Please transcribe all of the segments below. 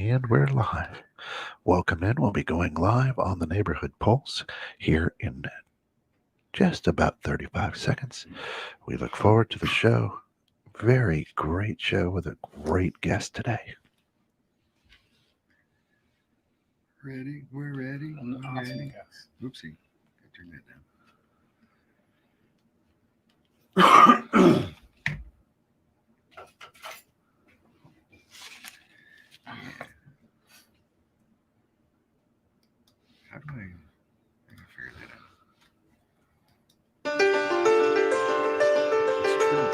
And we're live. Welcome in. We'll be going live on the Neighborhood Pulse here in just about 35 seconds. We look forward to the show. Very great show with a great guest today. Ready? We're ready. An We're awesome ready. guess. Oopsie. I turned that down. How do I figure that out? It's true.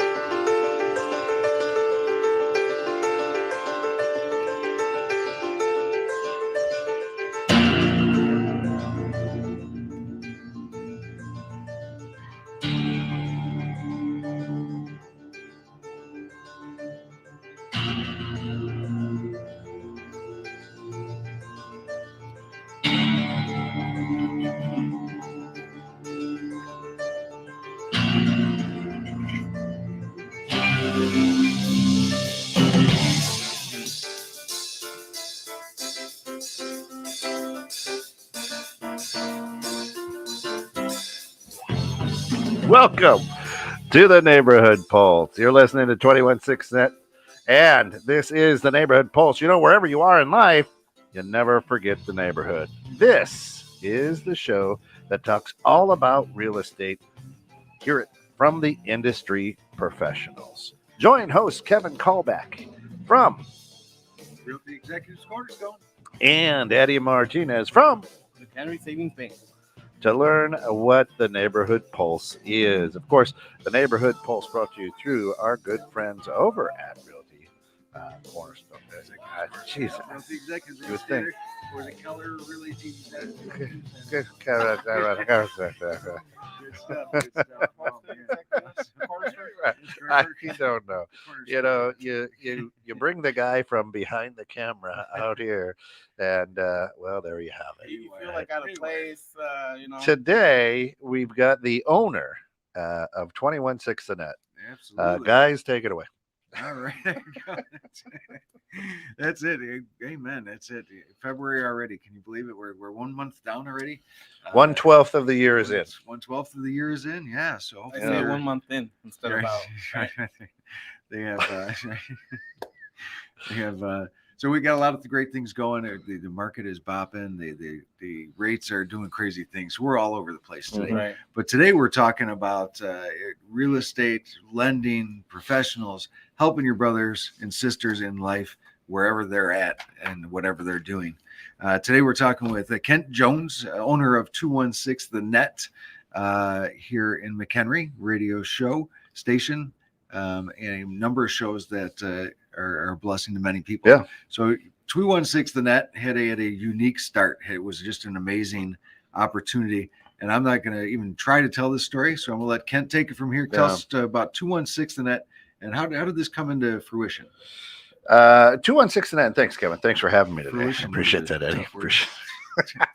Welcome to the Neighborhood Pulse. You're listening to 216 Net, and this is the Neighborhood Pulse. You know, wherever you are in life, you never forget the neighborhood. This is the show that talks all about real estate. Hear it from the industry professionals. Join host Kevin Callback from Realty Executives Cornerstone. and Eddie Martinez from The Canary Savings Bank. to learn what the Neighborhood Pulse is. Of course, the Neighborhood Pulse brought to you through our good friends over at Realty Cornerstone. Jesus. Realty Executives You would think. for the Keller Realty Executives. Good Good stuff. Good stuff. Oh, I man. don't know. You know, you bring the guy from behind the camera out here, and well, there you have it. You feel like out of place, Today we've got the owner of 216 The Net. Absolutely. Guys, take it away. All right. That's it. Amen. That's it. February already. Can you believe it? We're 1 month down already. 1/12 of the year is in. 1/12 of the year is in. Yeah. So I hopefully say we're- 1 month in instead of out. Right? they have they have so we got a lot of great things going. The market is bopping. The rates are doing crazy things. We're all over the place today. Right. But today we're talking about real estate, lending, professionals, helping your brothers and sisters in life wherever they're at and whatever they're doing. Today we're talking with Kent Jones, owner of 216 The Net here in McHenry radio show station, and a number of shows that are a blessing to many people. Yeah. So 216 The Net had a unique start. It was just an amazing opportunity. And I'm not going to even try to tell this story. So I'm going to let Kent take it from here. Tell us about 216 The Net and how did this come into fruition? 216 The Net. Thanks, Kevin. Thanks for having me today. Fruition Appreciate is a that, Eddie. tough word. Appreciate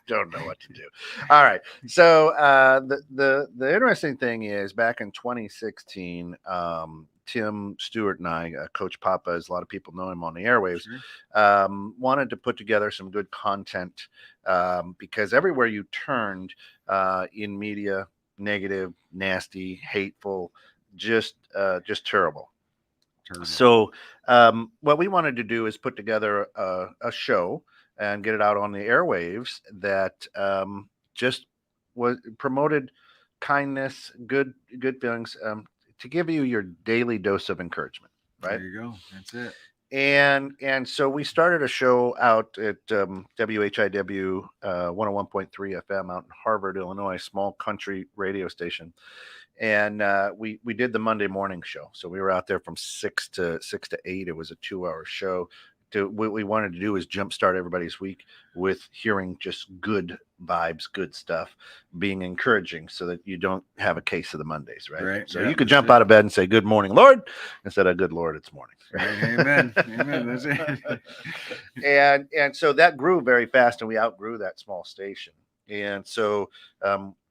Don't know what to do. All right. So the interesting thing is back in 2016, Tim Stewart and I, Coach Papa, as a lot of people know him on the airwaves, wanted to put together some good content because everywhere you turned in media, negative, nasty, hateful, just terrible. So what we wanted to do is put together a show and get it out on the airwaves that just was promoted kindness, good feelings, to give you your daily dose of encouragement, right? There you go. That's it. And so we started a show out at WHIW 101.3 FM out in Harvard, Illinois, small country radio station. And we did the Monday morning show. So we were out there from 6 to 8. It was a 2-hour show. What we wanted to do is jumpstart everybody's week with hearing just good vibes, good stuff, being encouraging so that you don't have a case of the Mondays, right? So you could jump out of bed and say, "Good morning, Lord," instead of "Good Lord, it's morning." Right? Amen. Amen. That's it. And so that grew very fast, and we outgrew that small station. And so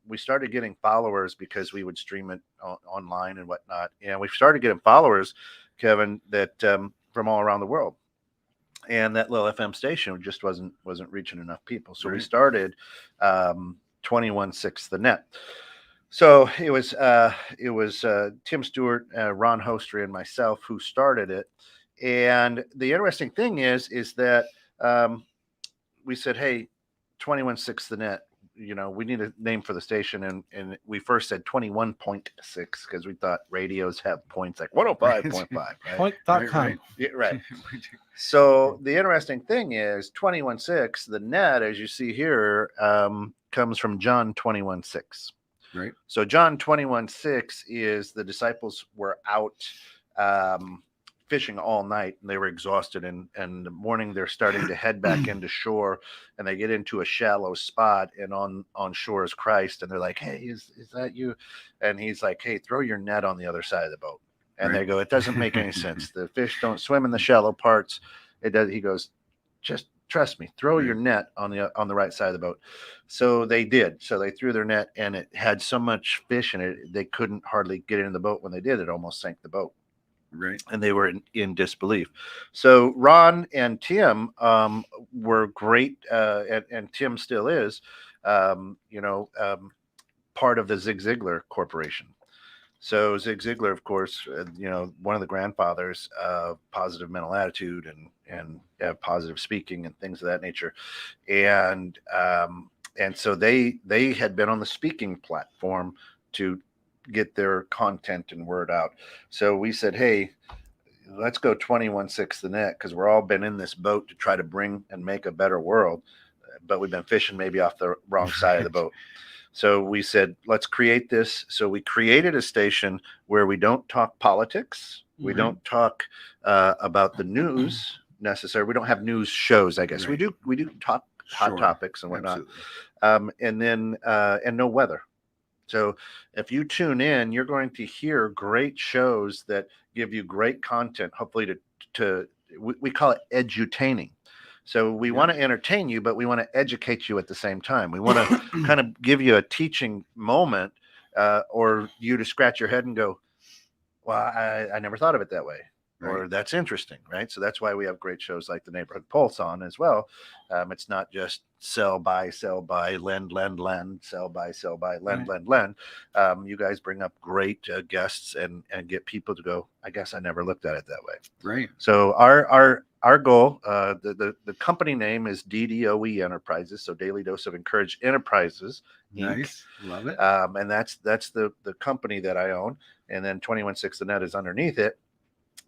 we started getting followers because we would stream it online and whatnot. And we started getting followers, Kevin, that from all around the world. and that little FM station just wasn't reaching enough people. So we Right. started 21.6 The Net. So it was Tim Stewart, Ron Hostry, and myself who started it. And the interesting thing is that we said, hey, 21.6 The Net. We need a name for the station, and we first said 21.6 because we thought radios have points like 105.5, right? Point.com. Right. Yeah, right. So the interesting thing is 21.6, the net, as you see here, comes from John 21.6. Right. So John 21.6 is the disciples were out fishing all night and they were exhausted, and in the morning they're starting to head back into shore, and they get into a shallow spot, and on shore is Christ, and they're like, hey, is that you? And he's like, hey, throw your net on the other side of the boat. And Right. they go, it doesn't make any sense. The fish don't swim in the shallow parts. It does. He goes, just trust me, throw your net on the right side of the boat. So they did. So they threw their net, and it had so much fish in it, they couldn't hardly get in the boat. When they did, it almost sank the boat. Right. And they were in disbelief. So Ron and Tim were great, and Tim still is, part of the Zig Ziglar Corporation. So Zig Ziglar, of course, one of the grandfathers of positive mental attitude and positive speaking and things of that nature, and so they had been on the speaking platform to get their content and word out. So we said, hey, let's go 21.6 The Net, because we're all been in this boat to try to bring and make a better world, but we've been fishing maybe off the wrong side of the boat. So we said, let's create this. So we created a station where we don't talk politics. We don't talk about the news necessarily. We don't have news shows, I guess. Right. We do talk hot topics and whatnot. Absolutely. And no weather. So if you tune in, you're going to hear great shows that give you great content, hopefully we call it edutaining. So we want to entertain you, but we want to educate you at the same time. We want to kind of give you a teaching moment, or you to scratch your head and go, well, I never thought of it that way. Right. Or that's interesting, right? So that's why we have great shows like the Neighborhood Pulse on as well. It's not just sell, buy, lend, sell, buy, lend, lend. You guys bring up great guests and get people to go, I guess I never looked at it that way. Right. So our goal, the company name is DDOE Enterprises, so Daily Dose of Encourage Enterprises, Inc. Nice. Love it. And that's the company that I own, and then 21.6 The Net is underneath it.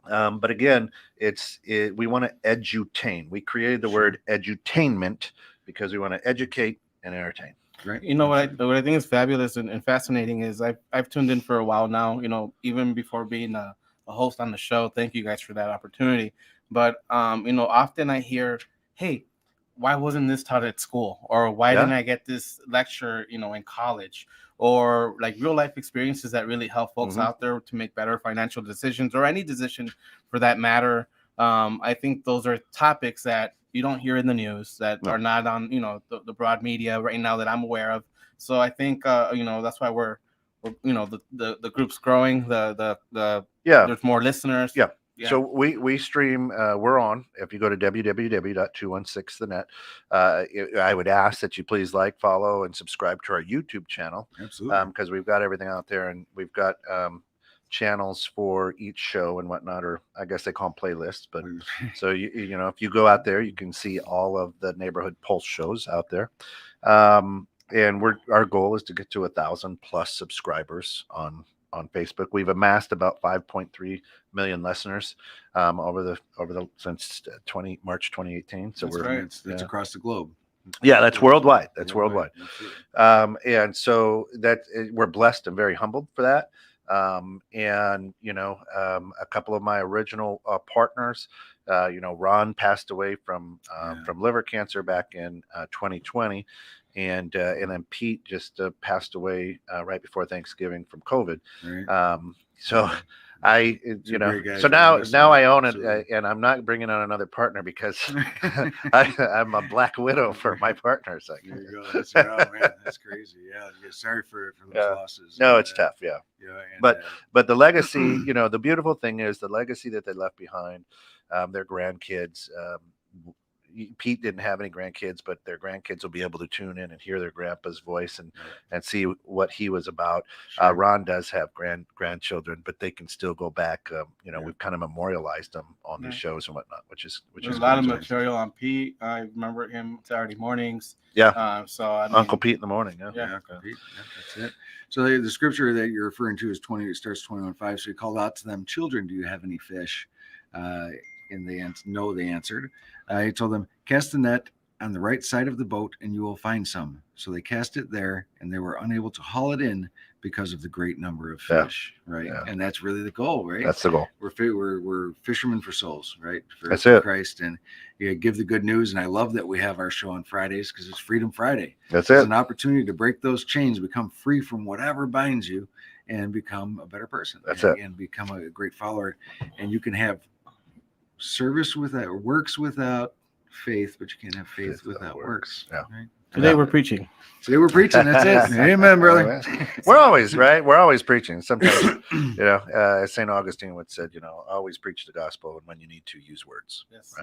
But again, we want to edutain. We created the word edutainment because we want to educate and entertain. Right. What I think is fabulous and fascinating is I've tuned in for a while now, even before being a host on the show. Thank you guys for that opportunity. But often I hear, hey, why wasn't this taught at school? Or why didn't I get this lecture, in college? Or like real life experiences that really help folks out there to make better financial decisions, or any decision for that matter. I think those are topics that you don't hear in the news, that are not on, the broad media right now that I'm aware of. So I think, that's why we're the group's growing. There's more listeners. Yeah. So we stream, we're on, if you go to www.216thenet, I would ask that you please follow and subscribe to our YouTube channel. Absolutely. Because we've got everything out there, and we've got channels for each show and whatnot, or I guess they call them playlists. But so if you go out there, you can see all of the Neighborhood Pulse shows out there. And our goal is to get to 1,000+ subscribers on Facebook. We've amassed about 5.3 million listeners since March 2018. So that's across the globe. Yeah, that's worldwide. That's worldwide. And so we're blessed and very humbled for that. And a couple of my original partners, Ron passed away from liver cancer back in 2020. And then Pete just passed away right before Thanksgiving from COVID. Right. So so now I own it, and I'm not bringing on another partner because I'm a black widow for my partners. There you go. That's crazy. Yeah. Sorry for those losses. No, it's tough. Yeah. And, but the legacy, the beautiful thing is the legacy that they left behind, their grandkids. Pete didn't have any grandkids, but their grandkids will be able to tune in and hear their grandpa's voice and see what he was about. Sure. Ron does have grandchildren, but they can still go back. Yeah. We've kind of memorialized them on these Right. shows and whatnot, which is There's a lot of great. material on Pete. I remember him Saturday mornings. Yeah. So I mean, Uncle Pete in the morning. Yeah. Yeah. Uncle Pete. Yeah, that's it. So the scripture that you're referring to is 20. It starts 21:5. So he called out to them, "Children, do you have any fish?" And they answered. He told them, "Cast the net on the right side of the boat, and you will find some." So they cast it there, and they were unable to haul it in because of the great number of Yeah. fish. Right, Yeah. and that's really the goal, right? That's the goal. We're fishermen for souls, right? That's for it. Christ, and give the good news. And I love that we have our show on Fridays because it's Freedom Friday. That's It's it. an opportunity to break those chains, become free from whatever binds you, and become a better person. That's and, it. and become a great follower. And you can have service without works without faith, but you can't have faith without works. Yeah. Right? today Yeah. we're preaching. Today we're preaching. That's it. Amen, brother. We're always right. We're always preaching. Sometimes, as St. Augustine would said, always preach the gospel, and when you need to, use words. Yes.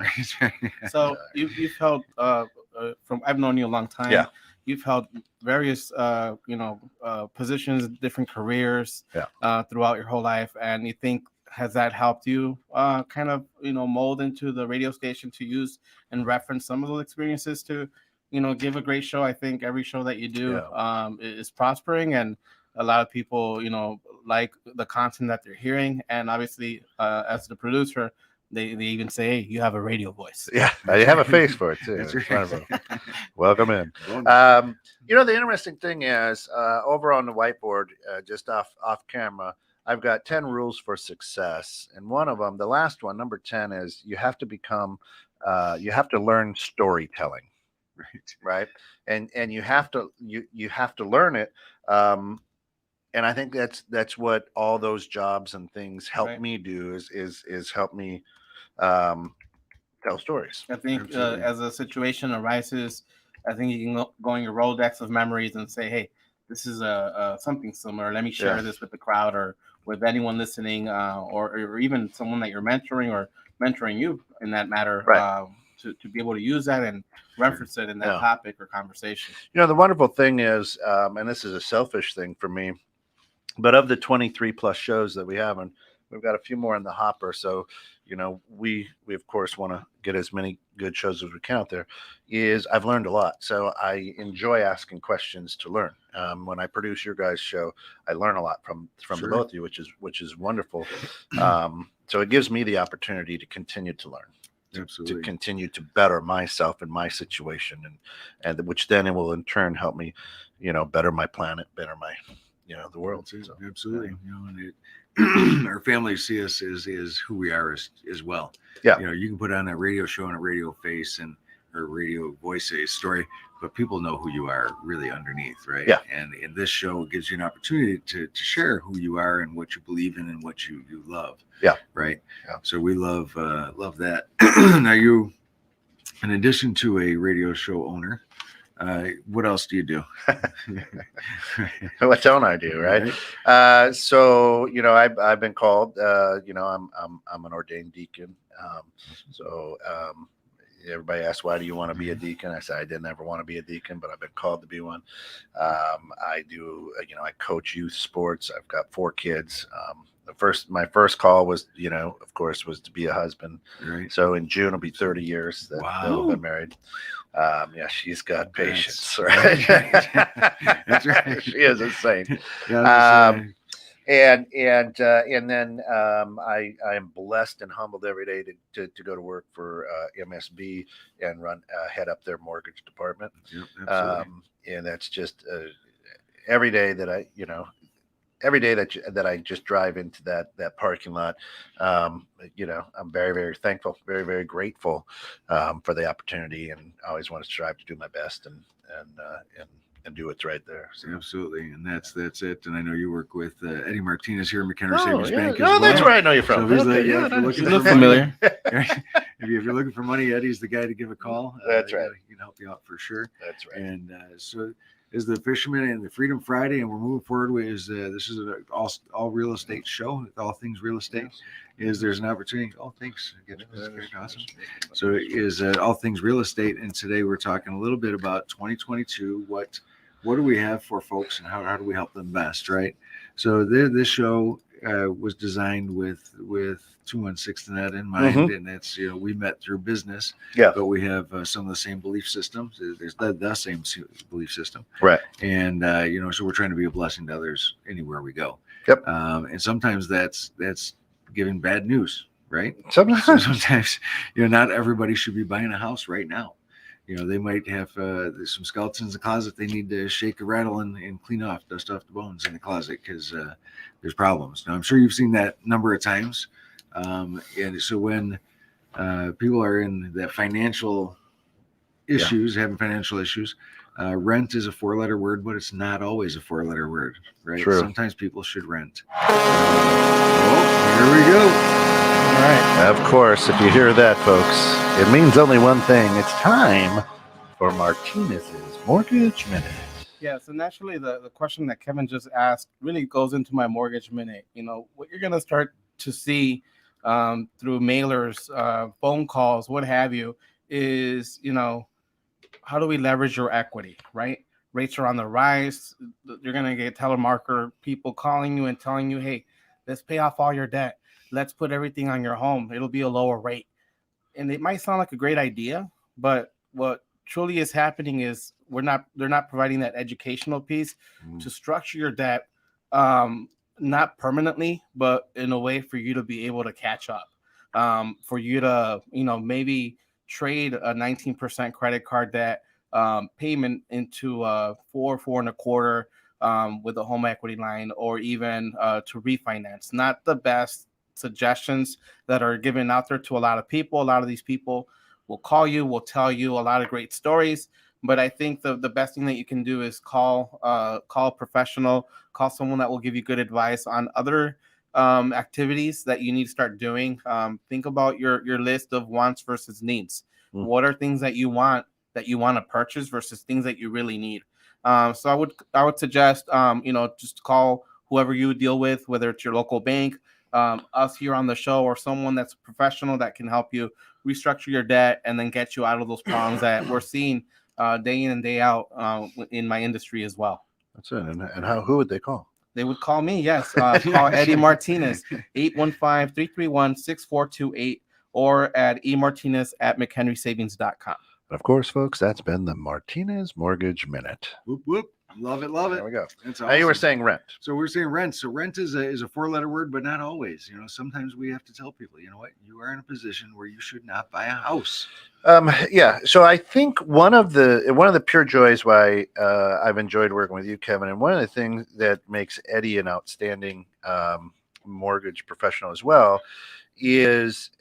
Right. So you've held from I've known you a long time. Yeah. You've held various positions, different careers throughout your whole life, and you think has that helped you kind of mold into the radio station to use and reference some of those experiences to give a great show? I think every show that you do is prospering, and a lot of people like the content that they're hearing, and obviously as the producer, they even say, "Hey, you have a radio voice." Yeah, you have a face for it too. That's It's right. wonderful. Welcome in. Wonderful. The interesting thing is, over on the whiteboard, just off camera, I've got 10 rules for success, and one of them, the last one, number 10, is you have to learn storytelling, right? And you have to learn it. And I think that's what all those jobs and things help me do is help me tell stories. I think Absolutely. as a situation arises, I think you can go in your Rolodex of memories and say, "Hey, this is something similar. Let me share this with the crowd or with anyone listening, or even someone that you're mentoring or mentoring you in that matter, to be able to use that and reference it in that topic or conversation." The wonderful thing is, and this is a selfish thing for me, but of the 23 plus shows that we have, and we've got a few more in the hopper. So, we of course want to get as many good shows as we can out there. I've learned a lot. So I enjoy asking questions to learn. When I produce your guys' show, I learn a lot from the both of you, which is wonderful. So it gives me the opportunity to continue to learn. Absolutely. To continue to better myself and my situation, and which then it will in turn help me, better my planet, better my, the world. So, absolutely. And our families see us as who we are as well. Yeah. You can put on a radio show and a radio face and or radio voice a story, but people know who you are really underneath, right? Yeah. And this show gives you an opportunity to share who you are and what you believe in and what you love. Yeah. Right. Yeah. So we love that. Now you, in addition to a radio show owner, what else do you do? What don't I do, right? So I've been called. I'm an ordained deacon. Everybody asks, why do you want to be a deacon? I said I didn't ever want to be a deacon, but I've been called to be one. I do. I coach youth sports. I've got 4 kids. My first call was, of course, was to be a husband. Right. So in June, it'll be 30 years that we've been married. She's got patience, right? That's right. She is a saint. And then I am blessed and humbled every day to go to work for MSB and head up their mortgage department. Yep, absolutely. And that's just every day that I just drive into that parking lot, I'm very, very thankful, very, very grateful for the opportunity, and I always want to strive to do my best and do what's right there. So. Absolutely, and that's it. And I know you work with Eddie Martinez here in McHenry Savings Bank. That's where I know you from. So You look familiar. If you're looking for money, Eddie's the guy to give a call. That's right. He can help you out for sure. That's right. And so is the Fisherman and the Freedom Friday, and we're moving forward with this is an all real estate show, all things real estate. Is there's an opportunity? Oh, thanks. That's very awesome. So it is all things real estate, and today we're talking a little bit about 2022. What do we have for folks, and how do we help them best, right? So this show was designed with 216 net in mind, and it's we met through business, but we have some of the same belief systems. There's the same belief system, right? And so we're trying to be a blessing to others anywhere we go. Yep. And sometimes that's giving bad news, right? Sometimes not everybody should be buying a house right now. They might have some skeletons in the closet they need to shake a rattle and clean off, dust off the bones in the closet because there's problems. Now, I'm sure you've seen that number of times. And so when people are in that financial issues, having financial issues, rent is a 4-letter word, but it's not always a 4-letter word, right? True. Sometimes people should rent. Here we go. All right. Of course, if you hear that, folks, it means only one thing. It's time for Martinez's Mortgage Minute. Yes, and actually the question that Kevin just asked really goes into my Mortgage Minute. What you're going to start to see through mailers, phone calls, what have you, is, how do we leverage your equity, right? Rates are on the rise. You're going to get telemarketer people calling you and telling you, hey, let's pay off all your debt. Let's put everything on your home. It'll be a lower rate. And it might sound like a great idea, but what truly is happening is they're not providing that educational piece to structure your debt, not permanently, but in a way for you to be able to catch up, for you to, maybe trade a 19% credit card debt payment into 4.25 with a home equity line, or even to refinance. Not the best suggestions that are given out there to a lot of people. A lot of these people will call you, will tell you a lot of great stories, but I think the best thing that you can do is call a professional, call someone that will give you good advice on other activities that you need to start doing. Think about your list of wants versus needs. What are things that you want to purchase versus things that you really need? So I would suggest just call whoever you deal with, whether it's your local bank, us here on the show, or someone that's professional that can help you restructure your debt and then get you out of those problems that we're seeing day in and day out in my industry as well. That's it. And who would they call? They would call me, yes. Call Eddie Martinez, 815-331-6428, or at emartinez@mchenrysavings.com. Of course, folks, that's been the Martinez Mortgage Minute. Whoop, whoop. Love it. There we go. That's Now you were awesome. saying rent. So we're saying rent. So rent is a 4-letter word, but not always. Sometimes we have to tell people, what, you are in a position where you should not buy a house. Yeah. So I think one of the pure joys why I've enjoyed working with you, Kevin, and one of the things that makes Eddie an outstanding mortgage professional as well, is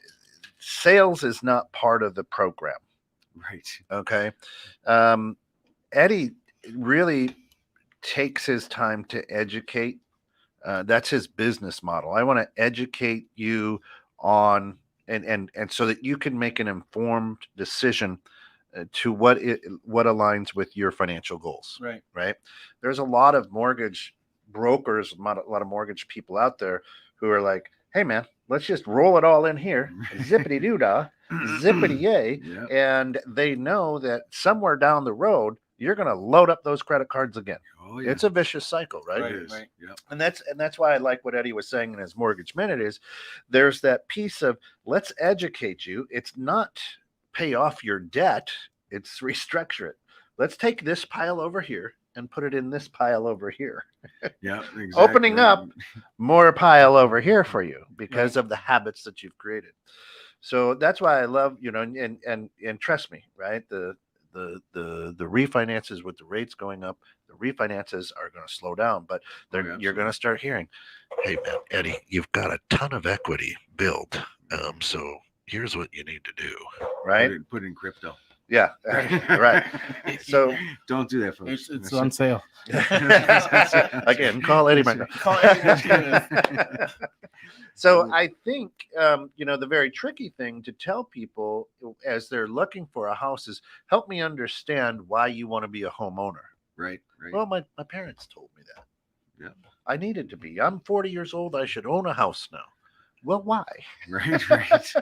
sales is not part of the program. Right. Okay. Eddie really takes his time to educate. That's his business model. I want to educate you on and so that you can make an informed decision to what aligns with your financial goals. Right. There's a lot of mortgage brokers, a lot of mortgage people out there who are like, hey man, let's just roll it all in here, zippity doo dah, zippity yay, and they know that somewhere down the road you're going to load up those credit cards again. Oh, yeah. It's a vicious cycle, right? It is. Yep. And that's why I like what Eddie was saying in his Mortgage Minute is there's that piece of let's educate you. It's not pay off your debt. It's restructure it. Let's take this pile over here and put it in this pile over here. Yeah, exactly. Opening up more pile over here for you because of the habits that you've created. So that's why I love, and trust me, right? The refinances with the rates going up, the refinances are going to slow down, but you're going to start hearing, hey man, Eddie, you've got a ton of equity build. So here's what you need to do. Right. Put in crypto. Yeah. Right. So don't do that, folks. It's on sale. Again, call Eddie. Call Eddie. So I think, the very tricky thing to tell people as they're looking for a house is help me understand why you want to be a homeowner. Right. Right. Well, my parents told me that. Yeah. I needed to be. I'm 40 years old. I should own a house now. Well, why? Right. Right.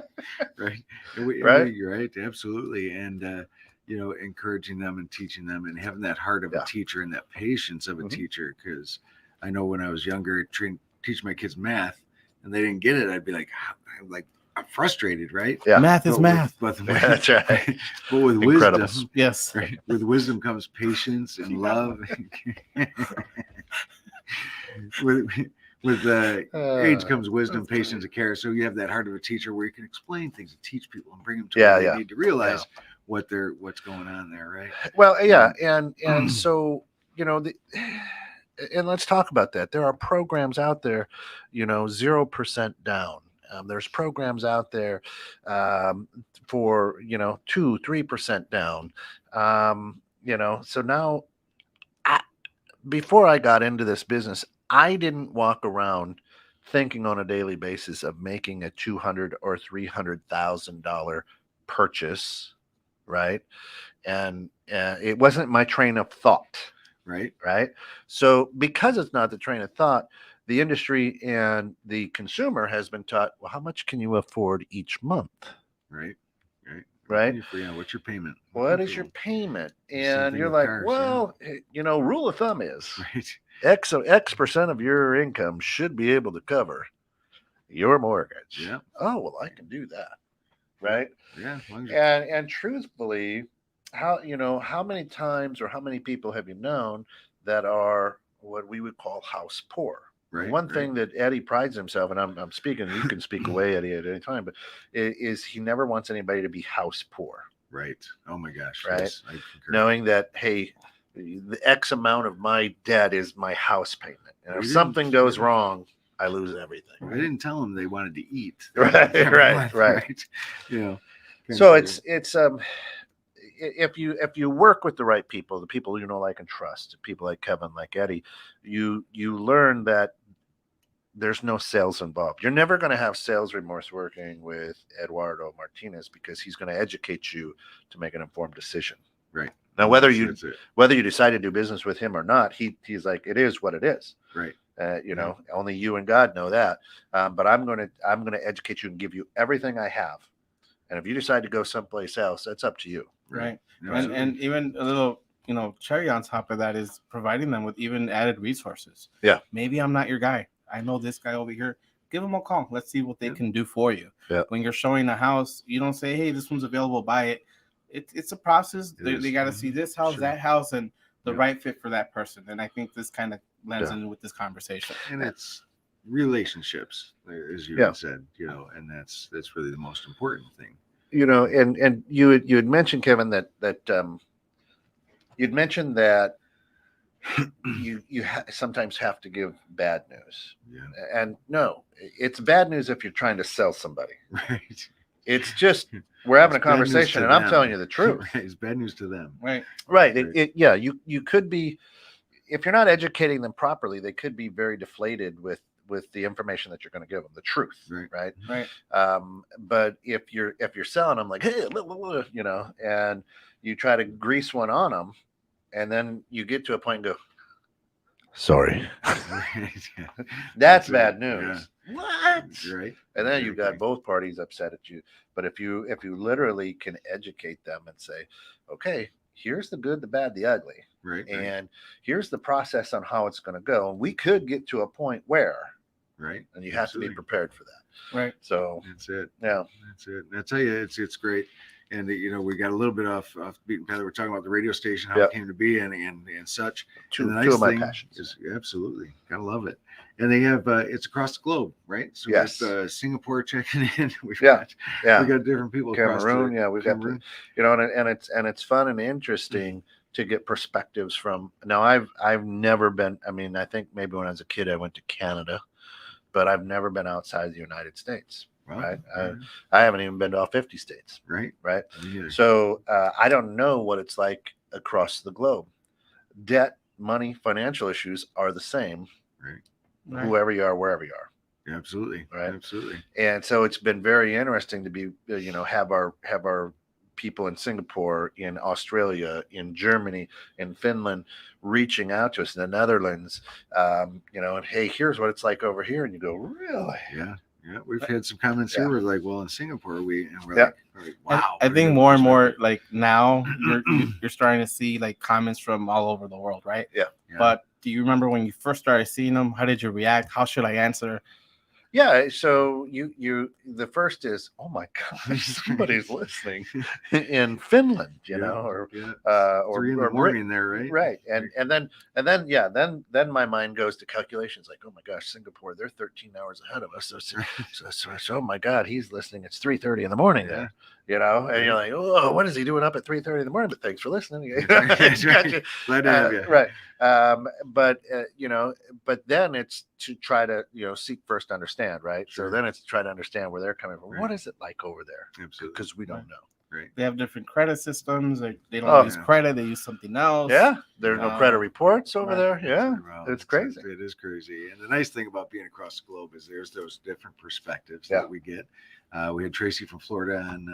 Right. Right? You're right. Absolutely. And, encouraging them and teaching them and having that heart of Yeah. a teacher and that patience of a Mhm. teacher. Because I know when I was younger, teach my kids math and they didn't get it, I'd be like, I'm frustrated, right? Yeah. Math is math. That's right. But with Incredible. wisdom, Yes. right? With wisdom comes patience and love. with age comes wisdom, That's patience, and care. So you have that heart of a teacher where you can explain things and teach people and bring them to Yeah, where they yeah. need to realize what's going on there, right? Well, yeah, and so and let's talk about that. There are programs out there, 0% down. There's programs out there for 2-3% down. So now, before I got into this business, I didn't walk around thinking on a daily basis of making a $200,000 or $300,000 purchase, right? And it wasn't my train of thought, Right. right? So because it's not the train of thought, the industry and the consumer has been taught, well, how much can you afford each month? Right. Right. Right. What's your payment? What is your payment? Same And thing you're with like, cars, well, rule of thumb is Right. X% of your income should be able to cover your mortgage. Yeah. Oh, well, I can do that. Right. Yeah. As long as And truthfully, how many times or how many people have you known that are what we would call house poor? Right, One right. thing that Eddie prides himself, and I'm speaking, you can speak away, Eddie, at any time, but is he never wants anybody to be house poor, Right. Oh my gosh. Right. Yes, I concur. knowing that, hey, the X amount of my debt is my house payment, and if We something didn't- goes wrong, I lose everything. I didn't tell them they wanted to eat. Right, Number right, one, right. kind So of it's if you work with the right people, the people you know, like, and trust, people like Kevin, like Eddie, you learn that there's no sales involved. You're never going to have sales remorse working with Eduardo Martinez, because he's going to educate you to make an informed decision. Right. Now, whether That's it. you decide to do business with him or not, he's like, it is what it is. Right. Only you and God know that. But I'm going to educate you and give you everything I have. And if you decide to go someplace else, that's up to you. Right. Absolutely. And even a little, cherry on top of that is providing them with even added resources. Yeah. Maybe I'm not your guy. I know this guy over here. Give them a call. Let's see what they Yeah. can do for you. Yeah. When you're showing a house, you don't say, hey, this one's available, buy it. It's a process. It is. They got to see this house, Sure. that house, and the Yeah. right fit for that person. And I think this kind of blends Yeah. in with this conversation. And it's relationships, as you Yeah. had said, and that's really the most important thing. And you had mentioned, Kevin, that you'd mentioned that you sometimes have to give bad news. Yeah. And no, it's bad news if you're trying to sell somebody. Right. It's just, we're having It's a bad news conversation to and I'm them. telling you the truth. Right. It's bad news to them. Right. Right. Right. You could be, if you're not educating them properly, they could be very deflated with the information that you're going to give them, the truth. Right. Right. Right. But if you're selling them like, hey, and you try to grease one on them, and then you get to a point and go, sorry, Right. Yeah. that's it. bad news. What? Right. And then you've got Exactly. both parties upset at you. But if you literally can educate them and say, okay, here's the good, the bad, the ugly, Right. and here's the process on how it's going to go, and we could get to a point where, Right. and you have to be Absolutely. prepared for that. Right. So That's it. yeah, That's it. And I tell you, it's great. And we got a little bit off the beaten path. We're talking about the radio station, how Yep. it came to be, and such. two And the of my thing passions. is, absolutely, gotta love it. And they have it's across the globe, right? So Yes. we have Singapore checking in. We've Yeah. got different people. across Cameroon, the, yeah, we've Cameroon. got and it's fun and interesting to get perspectives from. Now, I've never been. I mean, I think maybe when I was a kid I went to Canada, but I've never been outside the United States. Wow. Right. Yeah. I haven't even been to all 50 states. Right. Right. Me neither. So I don't know what it's like across the globe. Debt, money, financial issues are the same, Right. whoever you are, wherever you are. Absolutely. Right. Absolutely. And so it's been very interesting to be, have our people in Singapore, in Australia, in Germany, in Finland, reaching out to us in the Netherlands, and hey, here's what it's like over here. And you go, really? Yeah. Yeah, we've had some comments here. We're like, well, in Singapore, we're Yeah. like, wow. I pretty think good more and more perspective. like now you're starting to see like comments from all over the world, right? Yeah. But do you remember when you first started seeing them? How did you react? How should I answer? Yeah, so the first is, oh my gosh, somebody's listening in Finland, or yeah. or 3 in the or morning there, right? right, and then my mind goes to calculations like, oh my gosh, Singapore, they're 13 hours ahead of us, so oh my God, he's listening. It's 3:30 in the morning there, and you're like, oh, what is he doing up at 3:30 in the morning? But thanks for listening. That's right. Glad to have you. Right. But then it's to try to seek first to understand, right? Sure. So then it's to try to understand where they're coming from. Right. What is it like over there? Absolutely. Because we don't know. Right. They have different credit systems. Like they don't Oh, use yeah. credit; they use something else. Yeah, there's no credit reports over right. there. Yeah, Wow, it's crazy. It is crazy. And the nice thing about being across the globe is there's those different perspectives Yeah. that we get. We had Tracy from Florida on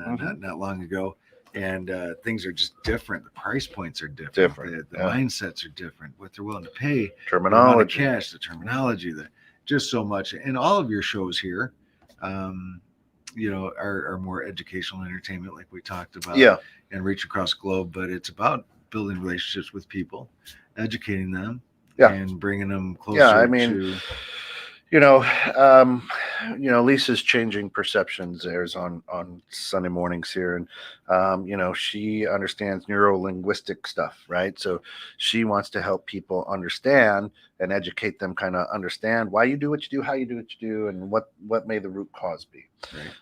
not long ago, and things are just different. The price points are different. The mindsets are different. What they're willing to pay, Terminology, the cash, the terminology, just so much. And all of your shows here, are more educational entertainment, like we talked about. Yeah. And reach across the globe, but it's about building relationships with people, educating them, Yeah. and bringing them closer. Yeah, I mean, to Lisa's changing perceptions there's on Sunday mornings here, and she understands neuro-linguistic stuff, right? So she wants to help people understand and educate them, kind of understand why you do what you do, how you do what you do, and what may the root cause be. Right.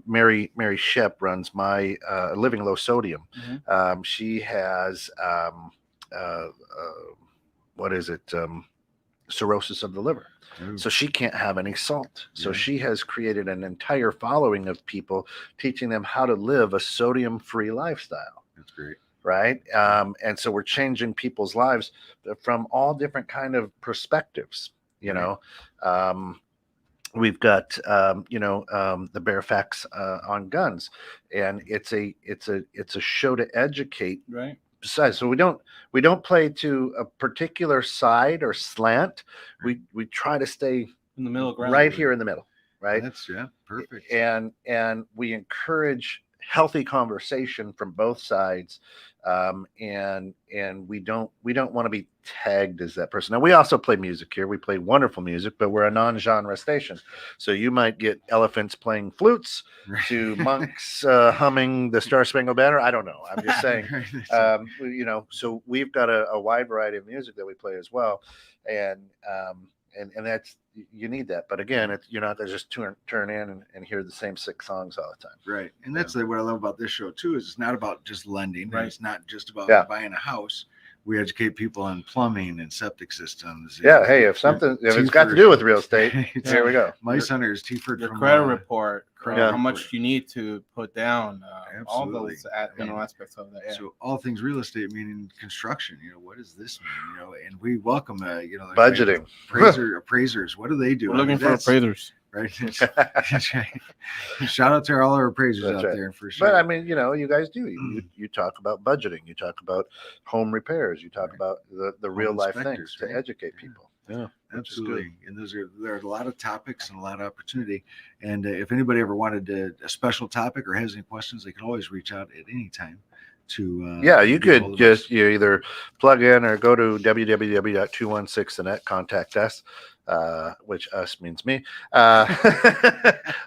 Mary Shep runs my Living Low Sodium. Mm-hmm. She has what is it? Cirrhosis of the liver. So she can't have any salt. So she has created an entire following of people, teaching them how to live a sodium-free lifestyle. That's great. Right. And so we're changing people's lives from all different kind of perspectives. We've got the Bare Facts on guns, and it's a show to educate. Right. Besides, so we don't play to a particular side or slant. We try to stay in the middle ground, right here in the middle, right? That's perfect. And we encourage healthy conversation from both sides, and we don't want to be tagged as that person. Now, we also play music here. We play wonderful music, but we're a non-genre station, so you might get elephants playing flutes to monks humming the Star Spangled Banner. I don't know. I'm just saying. So we've got a wide variety of music that we play as well, and that's, you need that. But again, you're not to just turn in and hear the same 6 songs all the time. Right. And that's what I love about this show too, is it's not about just lending. Right. It's not just about buying a house. We educate people on plumbing and septic systems. Yeah. Hey, if it's got to do with real estate, here we go. My Hunter's T-Ford your from credit report, Yeah. how much you need to put down, all Absolutely. those aspects of that. Yeah. So all things real estate, meaning construction. What does this mean? And we welcome Budgeting. appraisers. What do they do? We're looking for appraisers. Right. That's right. Shout out to all our appraisers That's out right. there for sure. But I mean, you guys do. You talk about budgeting. You talk about home repairs. You talk about the real life things to educate people. Yeah, absolutely. And there are a lot of topics and a lot of opportunity. And if anybody ever wanted a special topic or has any questions, they can always reach out at any time. You could just either plug in or go to www.216thenet, contact us, which us means me,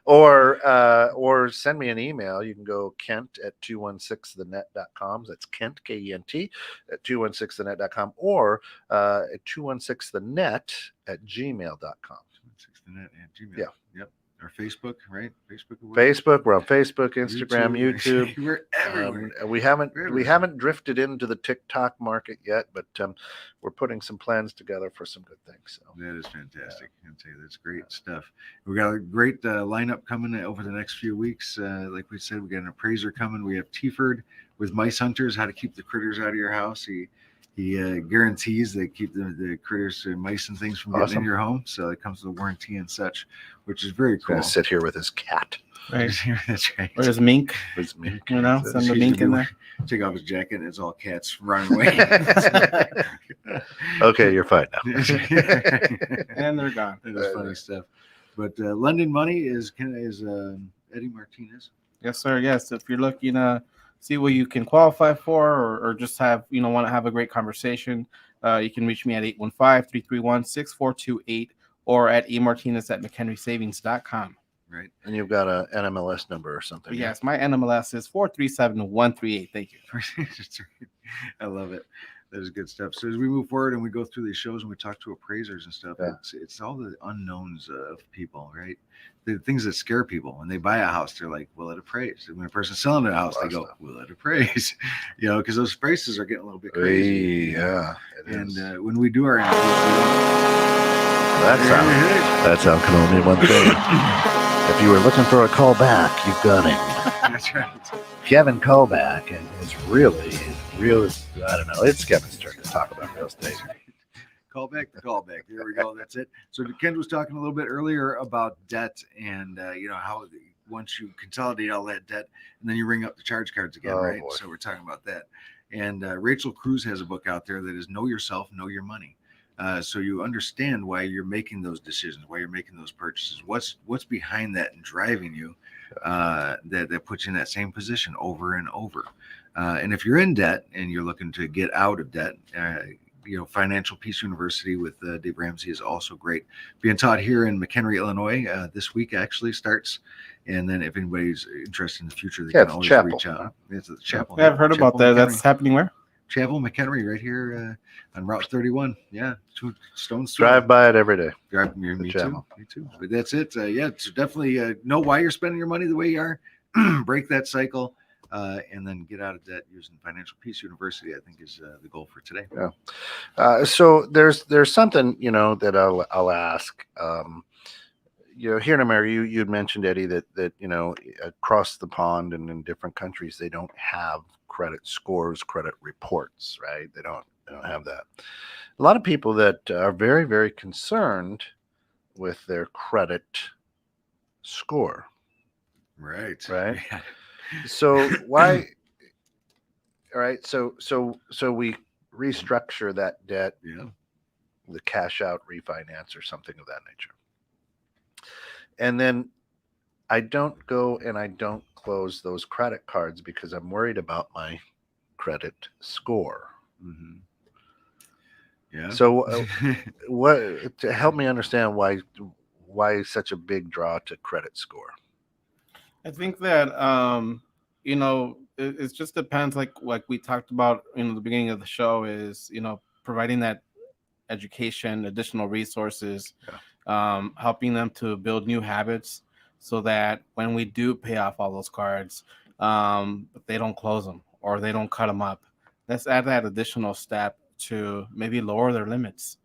or send me an email. You can go Kent@216thenet.com. That's Kent, Kent, at 216thenet.com, or at 216thenet@gmail.com. 216thenet@gmail. Yeah. Yep. Or Facebook, right? Facebook. We're on Facebook, Instagram, YouTube. We're everywhere. We haven't drifted into the TikTok market yet, but we're putting some plans together for some good things. So that is fantastic. I'll tell you, that's great stuff. We got a great lineup coming over the next few weeks. Like we said, we got an appraiser coming. We have T-Ford with Mice Hunters, how to keep the critters out of your house. He guarantees they keep the critters and mice and things from getting Awesome. in your home. So it comes with a warranty and such, which is very He's gonna cool. sit here with his cat. Right. That's right. Or his mink, With me. you know, So send the He's mink in gonna there. Take off his jacket and it's all cats running away. Okay, you're fine now. And they're gone. That is funny stuff. But lending money is Eddie Martinez. Yes, sir. Yes. If you're looking to see what you can qualify for or just have, want to have a great conversation, you can reach me at 815-331-6428 or at emartinez@mchenrysavings.com. Right. And you've got an NMLS number or something. But yes, my NMLS is 437-138. Thank you. I love it. That is good stuff. So as we move forward and we go through these shows and we talk to appraisers and stuff, Yeah. it's all the unknowns of people, right? The things that scare people. When they buy a house, they're like, will it appraise? And when a person's selling a house, they go, will it appraise? Because those prices are getting a little bit crazy. Yeah. it And is. when we do our interviews, That sound can only mean one thing. If you were looking for a call back, you've got him. that's right. Kevin Callback, and is really, I don't know. It's Kevin's turn to talk about real estate. Call back. There we go. That's it. So Ken was talking a little bit earlier about debt and how once you consolidate all that debt and then you ring up the charge cards again, Oh, right? boy. So we're talking about that. And Rachel Cruz has a book out there that is Know Yourself, Know Your Money. So you understand why you're making those decisions, why you're making those purchases, what's behind that and driving you, that puts you in that same position over and over. And if you're in debt and you're looking to get out of debt, Financial Peace University with Dave Ramsey is also great. Being taught here in McHenry, Illinois, this week actually starts. And then if anybody's interested in the future, they can it's always Chapel, reach out. huh? It's a chapel. Yeah, I've heard about that. McHenry. That's happening where? Chapel McHenry right here on Route 31. Yeah, 2 stones throw. Drive by it every day. Me chapel. too. But that's it. So definitely know why you're spending your money the way you are. Break that cycle, and then get out of debt using Financial Peace University. I think is the goal for today. Yeah. So there's something that I'll ask. Here in America, you'd mentioned, Eddie, that across the pond and in different countries they don't have credit scores, credit reports, right? They don't have that. A lot of people that are very, very concerned with their credit score. Right. Yeah. So why? All right. So we restructure that debt, Yeah. the cash out refinance or something of that nature. And then I don't go and I don't close those credit cards because I'm worried about my credit score. Mm-hmm. Yeah. So what to help me understand why such a big draw to credit score? I think that it just depends. Like we talked about in the beginning of the show, is providing that education, additional resources, helping them to build new habits, so that when we do pay off all those cards, they don't close them or they don't cut them up. Let's add that additional step to maybe lower their limits,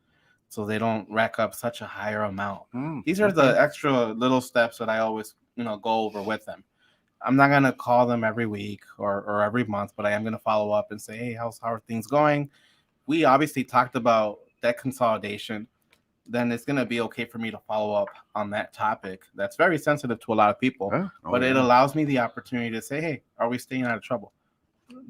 so they don't rack up such a higher amount. These are the extra little steps that I always go over with them. I'm not gonna call them every week or every month, but I am gonna follow up and say, hey, how are things going? We obviously talked about debt consolidation. Then it's gonna be okay for me to follow up on that topic. That's very sensitive to a lot of people, but it allows me the opportunity to say, hey, are we staying out of trouble?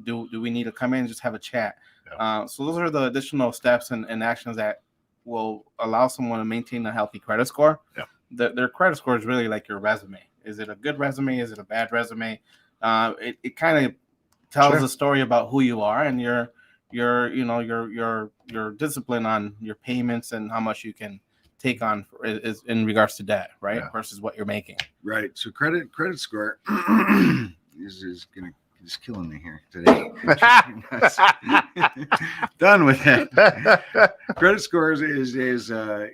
Do we need to come in and just have a chat? Yeah. So those are the additional steps and actions that will allow someone to maintain a healthy credit score. Yeah. Their credit score is really like your resume. Is it a good resume? Is it a bad resume? It kind of tells a story about who you are and your discipline on your payments and how much you can take on is in regards to debt, right? Yeah. Versus what you're making. Right. So credit score is killing me here today. Done with that. Credit scores is the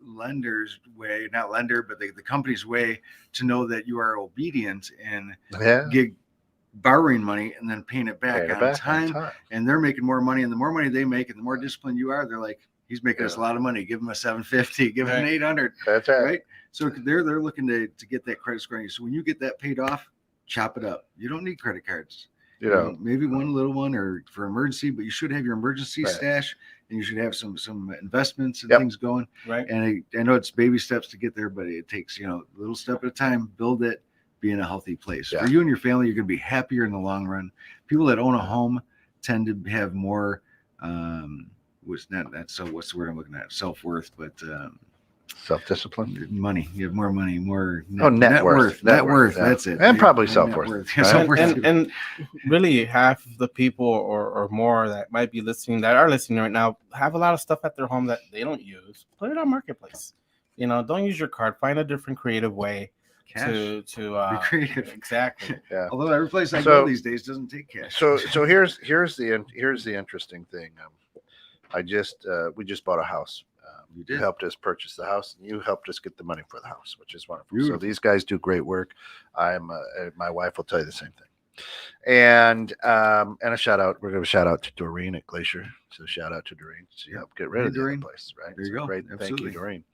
lender's way, not lender, but the company's way to know that you are obedient and get borrowing money and then paying it back on time. And they're making more money, and the more money they make and the more disciplined you are, they're like, he's making us a lot of money. Give him a 750, give him an 800. That's right. So they're looking to get that credit scoring. So when you get that paid off, chop it up. You don't need credit cards. You know, maybe one little one or for emergency, but you should have your emergency Right. stash, and you should have some investments and Yep. things going. Right. And I know it's baby steps to get there, but it takes, a little step at a time. Build it, be in a healthy place. Yeah. For you and your family, you're going to be happier in the long run. People that own a home tend to have more, what's so what's the word I'm looking at? Self-worth, but self-discipline. money. You have more money, more Net worth. Net worth. Yeah. That's it. And probably Net self-worth. worth. Right? Self-worth. And really half the people or more that might be listening, that are listening right now, have a lot of stuff at their home that they don't use. Put it on Marketplace. Don't use your card. Find a different creative way Cash. to Be creative. Exactly. Yeah. Although every place I So- go these days doesn't take cash. So here's the interesting thing. We just bought a house. You You did. helped us purchase the house, and you helped us get the money for the house, which is wonderful. Beautiful. So these guys do great work. My wife will tell you the same thing. And a shout out. We're going to shout out to Doreen at Glacier. So shout out to Doreen. She helped get rid Hey, of the other Doreen. place, right? There you So go. Great, Absolutely. thank you, Doreen,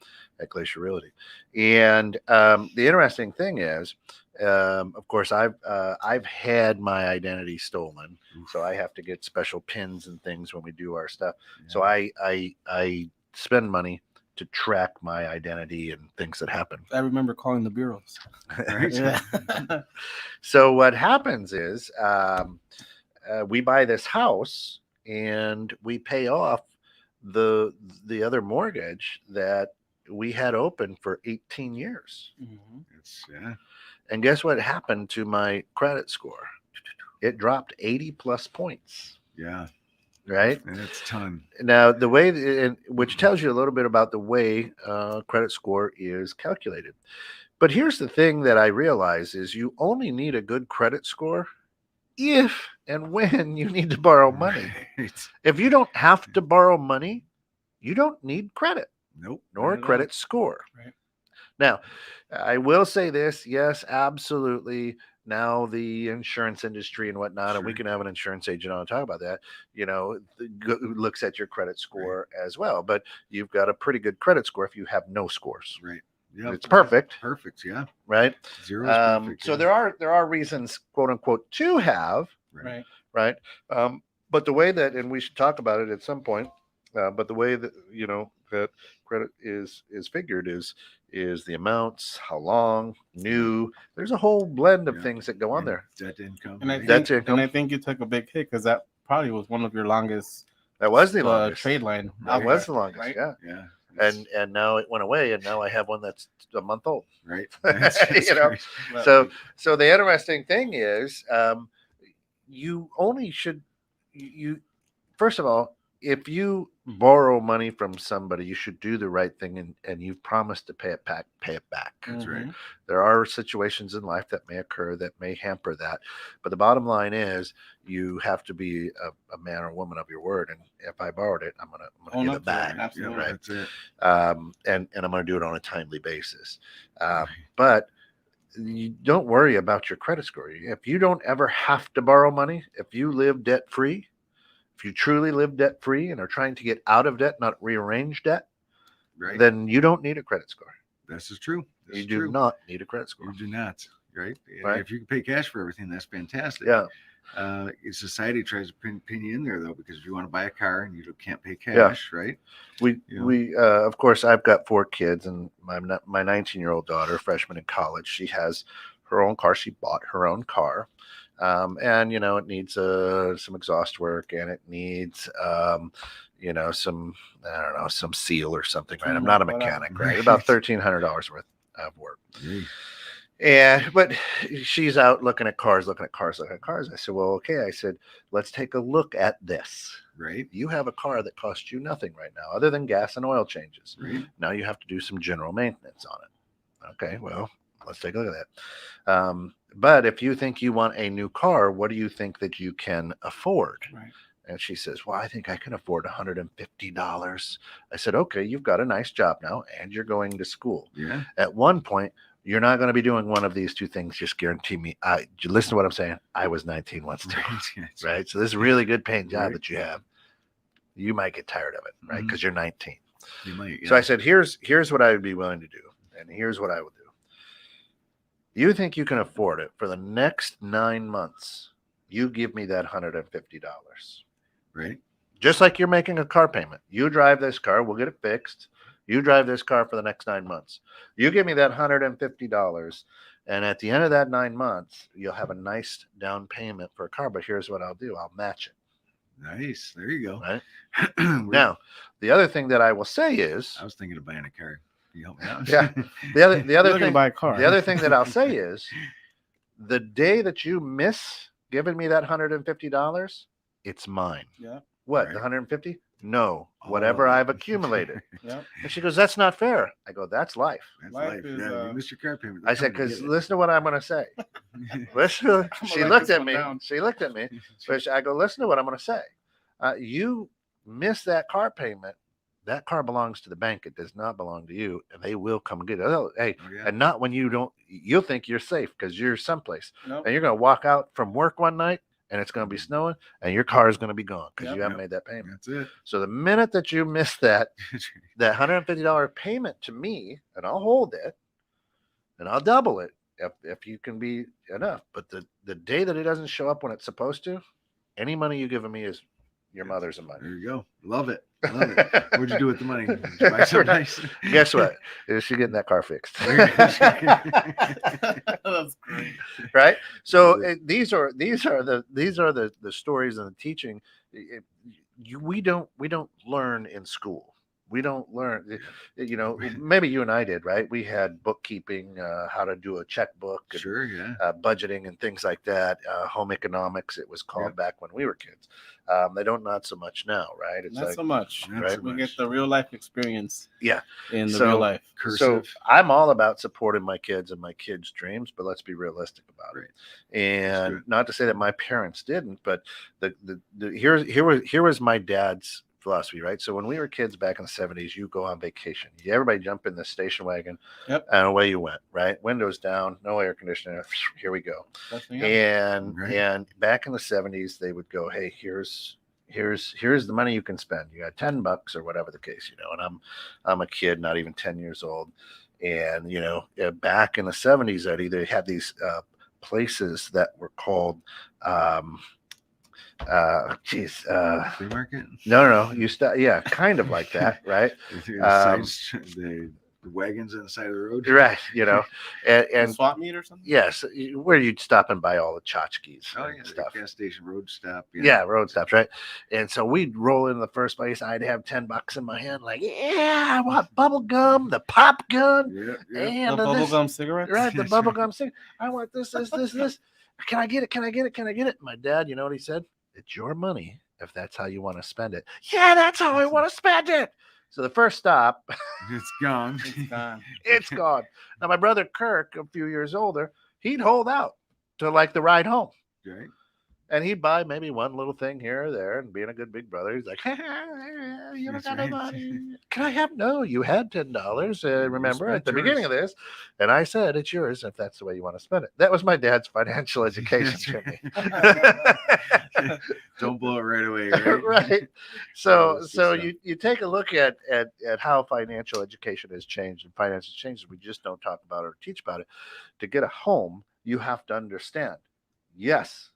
at Glacier Realty. And the interesting thing is, of course, I've had my identity stolen, so I have to get special pins and things when we do our stuff. So I spend money to track my identity and things that happen. I remember calling the bureaus. Right? Yeah. So what happens is we buy this house and we pay off the other mortgage that we had open for 18 years. Mhm. Yeah. And guess what happened to my credit score? It dropped 80 plus points, Yeah. right? And it's a ton. Now, the way, which tells you a little bit about the way credit score is calculated. But here's the thing that I realize is you only need a good credit score if and when you need to borrow money. Right. If you don't have to borrow money, you don't need credit Nope. nor a not at all. credit score. Right. Now, I will say this. Yes, absolutely. Now the insurance industry and whatnot, and we Sure. can have an insurance agent on and talk about that, looks at your credit score as well. But you've got a pretty good credit score if you have no scores. Right. Yeah. It's perfect, Perfect. Yeah. right? Zero is perfect. So yeah. there are reasons, quote unquote, to have, Right. right? But the way that, and we should talk about it at some point, but the way that that credit is figured is the amounts, how long, new. There's a whole blend of Yeah. things that go on And there. Debt income. And I right? That's think, income. and I think you took a big hit because that probably was one of your longest That was the longest. trade line. That out was there, the longest, right? yeah. Yeah. It's- And now it went away, and now I have one that's a month old. right. You know, great. But So the interesting thing is, you only should you first of all, if you borrow money from somebody, you should do the right thing, and you've promised to pay it back. That's right. Mhm. There are situations in life that may occur that may hamper that, but the bottom line is you have to be a man or woman of your word. And if I borrowed it, I'm gonna Own give up it to it, back. absolutely. Yeah, Right. that's it. And I'm going to do it on a timely basis. But you don't worry about your credit score. If you don't ever have to borrow money, if you live debt free, if you truly live debt free and are trying to get out of debt, not rearrange debt, Right. then you don't need a credit score. This is true. This You is do true. not need a credit score. You do not. Right. And Right. if you can pay cash for everything, that's fantastic. Yeah. Society tries to pin you in there though, because if you want to buy a car and you can't pay cash, right? We of course, I've got 4 kids, and my 19-year-old daughter, freshman in college, she has her own car. She bought her own car. And it needs some exhaust work, and it needs some, I don't know, some seal or something, right? I'm not a mechanic, right? About $1,300 worth of work. But she's out looking at cars. I said, well, okay. I said, let's take a look at this. Right. You have a car that costs you nothing right now, other than gas and oil changes. Right. Now you have to do some general maintenance on it. Okay, well, let's take a look at that. But if you think you want a new car, what do you think that you can afford? Right. And she says, well, I think I can afford $150. I said, okay, you've got a nice job now, and you're going to school. Yeah. At one point, you're not going to be doing one of these two things. Just guarantee me. You listen to what I'm saying. I was 19 once too, Right. right? So this is a really good paying job Right. that you have. You might get tired of it, right? Mhm. Because you're 19. You might. So I said, here's what I would be willing to do, and here's what I would do. You think you can afford it for the next 9 months? you give me that $150. Right. Just like you're making a car payment. You drive this car, we'll get it fixed. You drive this car for the next 9 months. You give me that $150, and at the end of that 9 months, you'll have a nice down payment for a car. But here's what I'll do: I'll match it. Nice. There you go. Right We're- now, the other thing that I will say is, I was thinking of buying a car. Can you help me out? yeah, the You're other looking to thing, buy a car. the other thing that I'll say is, the day that you miss giving me that $150, it's mine. Yeah. What, Right. the 150? No, All whatever of it. I've accumulated. Yeah. And she goes, that's not fair. I go, that's life. That's Life life. is, Yeah, you missed your car payment. I said, because listen to what I'm going to say. Listen, gonna she write looked this at one me. down. She looked at me. But I go, listen to what I'm going to say. You miss that car payment. That car belongs to the bank. It does not belong to you, and they will come get it. Oh, hey, Oh, yeah. and not when you don't. You'll think you're safe because you're someplace, Nope. and you're going to walk out from work one night, and it's going to be snowing, and your car is going to be gone because Yep. you haven't Yep. made that payment. That's it. So the minute that you miss that $150 payment to me, and I'll hold it, and I'll double it if you can be enough. But the day that it doesn't show up when it's supposed to, any money you give me is your Yes. mother's and There mine. you go. Love it. Love it. What'd you do with the money? Did you buy something Right. nice? Guess what? Is she getting that car fixed? That's great. Right. So Love these are the stories and the teaching. We don't learn in school. We don't learn. Maybe you and I did, right? We had bookkeeping, how to do a checkbook, and, Sure, yeah. budgeting and things like that. Home economics, it was called Yep. back when we were kids. They don't, not so much now, right? It's Not like, so much. Not Right. so We much. get the real life experience. Yeah. In the So- real life. Cursive. So I'm all about supporting my kids and my kids' dreams, but let's be realistic about Right. it. And good. not to say that my parents didn't, but here was my dad's philosophy, right? So when we were kids back in the 70s, you go on vacation. Everybody jump in the station wagon, Yep. and away you went, right? Windows down, no air conditioner. Here we go. Definitely have. And Right. and back in the 70s, they would go, hey, here's the money you can spend. You got $10 or whatever the case, and I'm a kid, not even 10 years old. And back in the 70s, Eddie, they had these places that were called Flea market? no, yeah, kind of like that, right? The wagons on the side of the road? Right, And and swap meet or something? yes, where you'd stop and buy all the tchotchkes Oh, and yeah. stuff. Gas station road stop. Yeah, road stops, right? And so we'd roll in the first place. I'd have $10 in my hand, like, yeah, I want bubble gum, the pop gun, Yeah. and The this, bubblegum cigarettes? right? The That's bubble right. gum thing. I want this. Can I get it? Can I get it? Can I get it? My dad, you know what he said? It's your money if that's how you want to spend it. Yeah, that's how I want to spend it. So the first stop, It's gone. It's gone. it's gone. Now my brother Kirk, a few years older, he'd hold out to like the ride home. Right. And he'd buy maybe one little thing here or there, and being a good big brother, he's like, you don't That's got right. no money. Can I have? No, you had $10. Remember at spent the beginning of this, and I said it's yours if that's the way you want to spend it. That was my dad's financial education That's to me. Don't blow it right away, right? Right. So that's good stuff. you take a look at how financial education has changed and finance has changed. We just don't talk about it or teach about it. To get a home, you have to understand. Yes,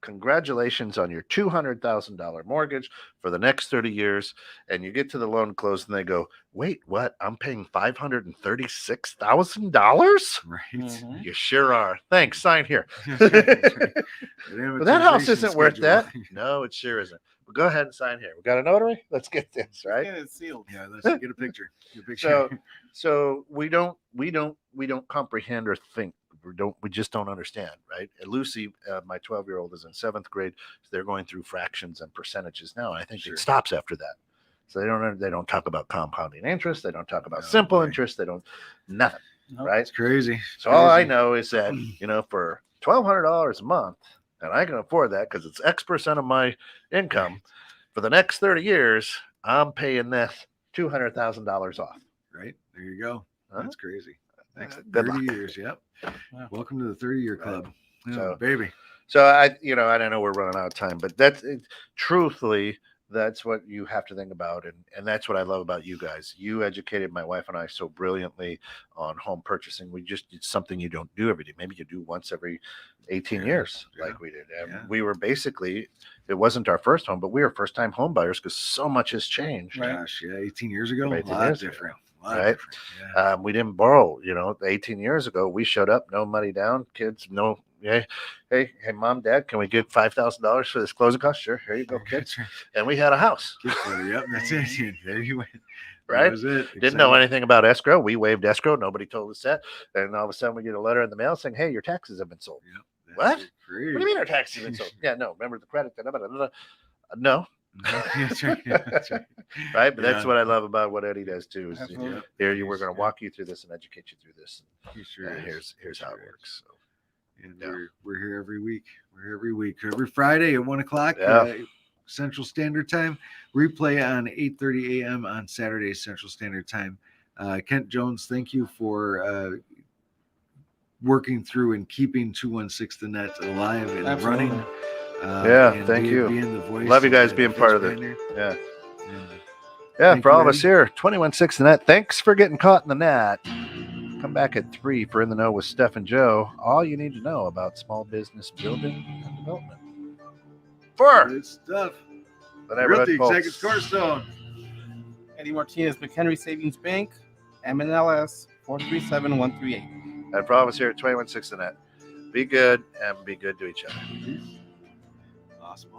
congratulations on your $200,000 mortgage for the next 30 years. And you get to the loan close and they go, wait, what? I'm paying $536,000? Right. Mhm. You sure are. Thanks. Sign here. That's right, that's right. An But that house amortization isn't worth schedule. that. No, it sure isn't. But go ahead and sign here. We got a notary. Let's get this right. Get it sealed. Yeah, let's get a picture. Get a picture. So we don't comprehend or think. We just don't understand, right? And Lucy, my 12-year-old, is in 7th grade. So they're going through fractions and percentages now. And I think Sure. it stops after that. So they don't talk about compounding interest. They don't talk about Oh, simple boy. interest. They don't nothing, Nope. right? It's crazy. So all I Crazy. know is that for $1,200 a month, and I can afford that because it's X% of my income. For the next 30 years, I'm paying this $200,000 off. Right? There you go. Huh? That's crazy. Next Good 30 luck. years. Yep. Wow. Welcome to the 30-year Right. club. Oh, So- baby. So I don't know we're running out of time, but truthfully, that's what you have to think about, and that's what I love about you guys. You educated my wife and I so brilliantly on home purchasing. It's something you don't do every day. Maybe you do once every 18 Yeah, years, yeah, like we did. And yeah. we were basically, it wasn't our first home, but we were first time home buyers because so much has changed. Right. Gosh, yeah, 18 years ago, From a 18 lot years ago, different. A lot right? different. Yeah. We didn't borrow, 18 years ago. We showed up, no money down, kids, no. Hey, mom, dad, can we get $5,000 for this closing cost? Sure, here you go, kids. That's right. And we had a house, Kid footer, yep, that's it. There you went. That right? was it. Didn't know Exciting. anything about escrow. We waived escrow. Nobody told us that. And all of a sudden, we get a letter in the mail saying, "Hey, your taxes have been sold." Yep, What? that's What do you mean our taxes have been sold? Yeah, no. Remember the credit? No. That's right. Yeah, that's right. Right, but that's Yeah. what I love about what Eddie does too. Is Absolutely. we're going to walk you through this and educate you through this. He sure And is. here's He how sure it is. works. So, And Yeah. we're here every week. We're here every week. Every Friday at 1 o'clock Yeah. Central Standard Time. Replay on 8:30 a.m. on Saturday Central Standard Time. Kent Jones, thank you for working through and keeping 216 The Net alive and Absolutely. running. Yeah, and thank you. Being the voice. Love you of guys the being defense part of it. pioneer. yeah. And, Yeah, Thank for you, all of us Eddie. here, 21-6 The Net. Thanks for getting caught in the net. Come back at 3 for In the Know with Steph and Joe. All you need to know about small business building and development. For good stuff. the neighborhood Realty folks. Executive Cornerstone. Eddie Martinez, McHenry Savings Bank, MLS 437138. And for all of us here at 21-6 The Net, be good and be good to each other. Awesome.